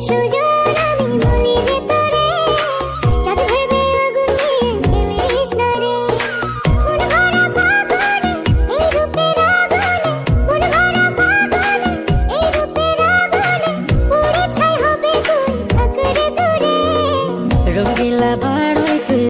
সুজন আমি বলি যে তোরে, চাঁদ ভেবে আগুন নিয়ে খেলিস না রে। মন ভরা ফাগুনে এই রূপের আগুনে, মন ভরা ফাগুনে এই রূপের আগুনে পুড়ে ছাই হবে তুই থাক রে দূরে। রঙিলা